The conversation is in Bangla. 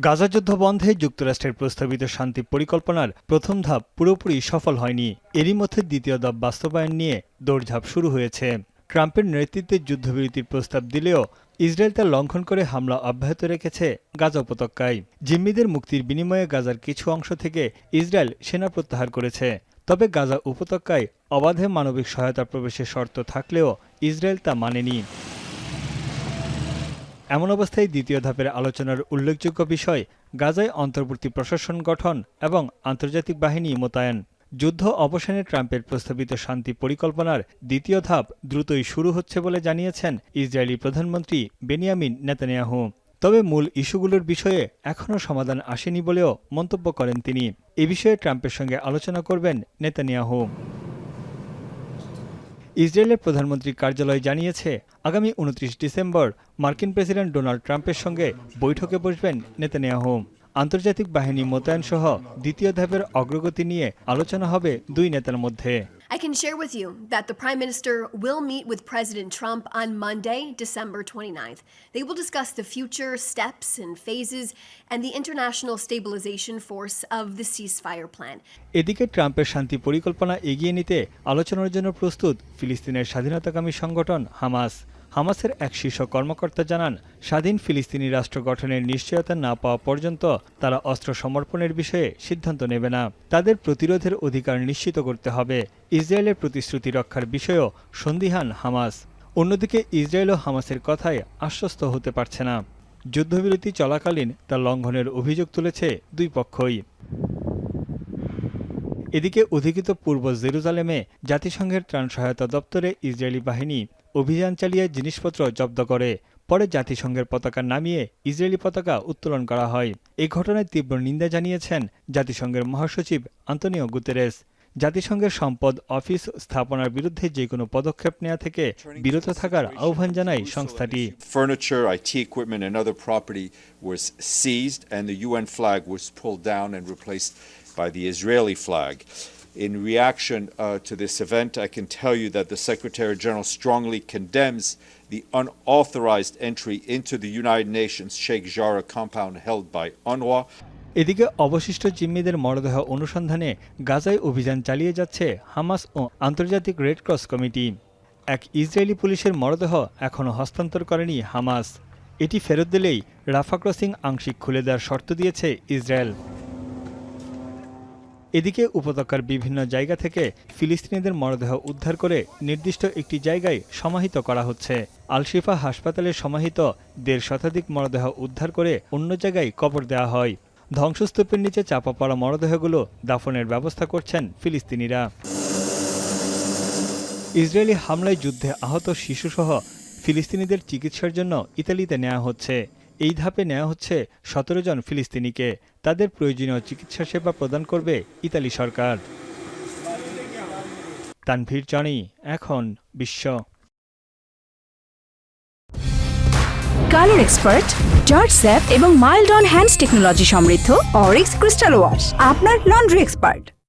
গাজা যুদ্ধ বন্ধে যুক্তরাষ্ট্রের প্রস্তাবিত শান্তি পরিকল্পনার প্রথম ধাপ পুরোপুরি সফল হয়নি। এরই মধ্যে দ্বিতীয় ধাপ বাস্তবায়ন নিয়ে দৌড়ঝাঁপ শুরু হয়েছে। ট্রাম্পের নেতৃত্বে যুদ্ধবিরতির প্রস্তাব দিলেও ইসরায়েল তা লঙ্ঘন করে হামলা অব্যাহত রেখেছে গাজা উপত্যকায়। জিম্মিদের মুক্তির বিনিময়ে গাজার কিছু অংশ থেকে ইসরায়েল সেনা প্রত্যাহার করেছে। তবে গাজা উপত্যকায় অবাধে মানবিক সহায়তা প্রবেশের শর্ত থাকলেও ইসরায়েল তা মানেনি। এমন অবস্থায় দ্বিতীয় ধাপের আলোচনার উল্লেখযোগ্য বিষয় গাজায় অন্তর্বর্তী প্রশাসন গঠন এবং আন্তর্জাতিক বাহিনী মোতায়েন। যুদ্ধ অবসানে ট্রাম্পের প্রস্তাবিত শান্তি পরিকল্পনার দ্বিতীয় ধাপ দ্রুতই শুরু হচ্ছে বলে জানিয়েছেন ইসরায়েলি প্রধানমন্ত্রী বেনিয়ামিন নেতানিয়াহু। তবে মূল ইস্যুগুলোর বিষয়ে এখনও সমাধান আসেনি বলেও মন্তব্য করেন তিনি। এ বিষয়ে ট্রাম্পের সঙ্গে আলোচনা করবেন নেতানিয়াহু। ইসরায়েলের প্রধানমন্ত্রীর কার্যালয় জানিয়েছে, আগামী ২৯ ডিসেম্বর মার্কিন প্রেসিডেন্ট ডোনাল্ড ট্রাম্পের সঙ্গে বৈঠকে বসবেন নেতানিয়াহু। আন্তর্জাতিক বাহিনী মোতায়েন সহ দ্বিতীয় ধাপের অগ্রগতি নিয়ে আলোচনা হবে দুই নেতার মধ্যে। I can share with you that the Prime Minister will meet with President Trump on Monday, December 29th. They will discuss the future steps and phases and the international stabilization force of the ceasefire plan. এদিকে ট্রাম্পের শান্তি পরিকল্পনা এগিয়ে নিতে আলোচনার জন্য প্রস্তুত ফিলিস্তিনের স্বাধীনতাকামী সংগঠন হামাস। হামাসের এক শীর্ষ কর্মকর্তা জানান, স্বাধীন ফিলিস্তিনি রাষ্ট্র গঠনের নিশ্চয়তা না পাওয়া পর্যন্ত তারা অস্ত্র সমর্পণের বিষয়ে সিদ্ধান্ত নেবে না। তাদের প্রতিরোধের অধিকার নিশ্চিত করতে হবে। ইসরায়েলের প্রতিশ্রুতি রক্ষার বিষয়েও সন্দিহান হামাস। অন্যদিকে ইসরায়েল ও হামাসের কথায় আশ্বস্ত হতে পারছে না। যুদ্ধবিরতি চলাকালীন তা লঙ্ঘনের অভিযোগ তুলেছে দুই পক্ষই। এদিকে অধিকৃত পূর্ব জেরুজালেমে জাতিসংঘের ত্রাণ সহায়তা দপ্তরে ইসরায়েলি বাহিনী অভিযান চালিয়ে জিনিসপত্র জব্দ করে। পরে জাতিসংঘের পতাকা নামিয়ে ইসরায়েলি পতাকা উত্তোলন করা হয়। এই ঘটনায় তীব্র নিন্দা জানিয়েছেন জাতিসংঘের মহাসচিব আন্তোনিও গুতেরেস। জাতিসংঘের সম্পদ অফিস স্থাপনার বিরুদ্ধে যে কোনো পদক্ষেপ নেওয়া থেকে বিরত থাকার আহ্বান জানায় সংস্থাটি। Furniture, IT equipment and other property was seized and the UN flag was pulled down and replaced by the Israeli flag. In reaction to this event, I can tell you that the Secretary General strongly condemns the unauthorized entry into the United Nations Sheikh Jarrah compound held by UNRWA. এদিকে অবশিষ্ট জিম্মিদের মরদেহ অনুসন্ধানে গাজায় অভিযান চালিয়ে যাচ্ছে হামাস ও আন্তর্জাতিক রেড ক্রস কমিটি। এক ইসরায়েলি পুলিশের মরদেহ এখনও হস্তান্তর করেনি হামাস। এটি ফেরত দিলেই রাফা ক্রসিং আংশিক খুলে দেওয়ার শর্ত দিয়েছে ইসরায়েল। এদিকে উপত্যকার বিভিন্ন জায়গা থেকে ফিলিস্তিনিদের মরদেহ উদ্ধার করে নির্দিষ্ট একটি জায়গায় সমাহিত করা হচ্ছে। আল শিফা হাসপাতালে সমাহিত ১৫০ শতাধিক মরদেহ উদ্ধার করে অন্য জায়গায় কবর দেওয়া হয়। ধ্বংসস্তূপের নিচে চাপা পড়া মরদেহগুলো দাফনের ব্যবস্থা করছেন ফিলিস্তিনিরা। ইসরায়েলি হামলায় যুদ্ধে আহত শিশুসহ ফিলিস্তিনিদের চিকিৎসার জন্য ইতালিতে নেওয়া হচ্ছে। এই ধাপে নেওয়া হচ্ছে ১৭ জন ফিলিস্তিনিকে। তাদের প্রয়োজনীয় চিকিৎসা সেবা প্রদান করবে ইতালি সরকার। তানভীর জনি, এখন বিশ্ব। কালার এক্সপার্ট, জর্জ স্যাপ এবং মাইল্ড অন হ্যান্ডস টেকনোলজি সমৃদ্ধ অরিক্স ক্রিস্টাল ওয়াশ আপনার লন্ড্রি এক্সপার্ট।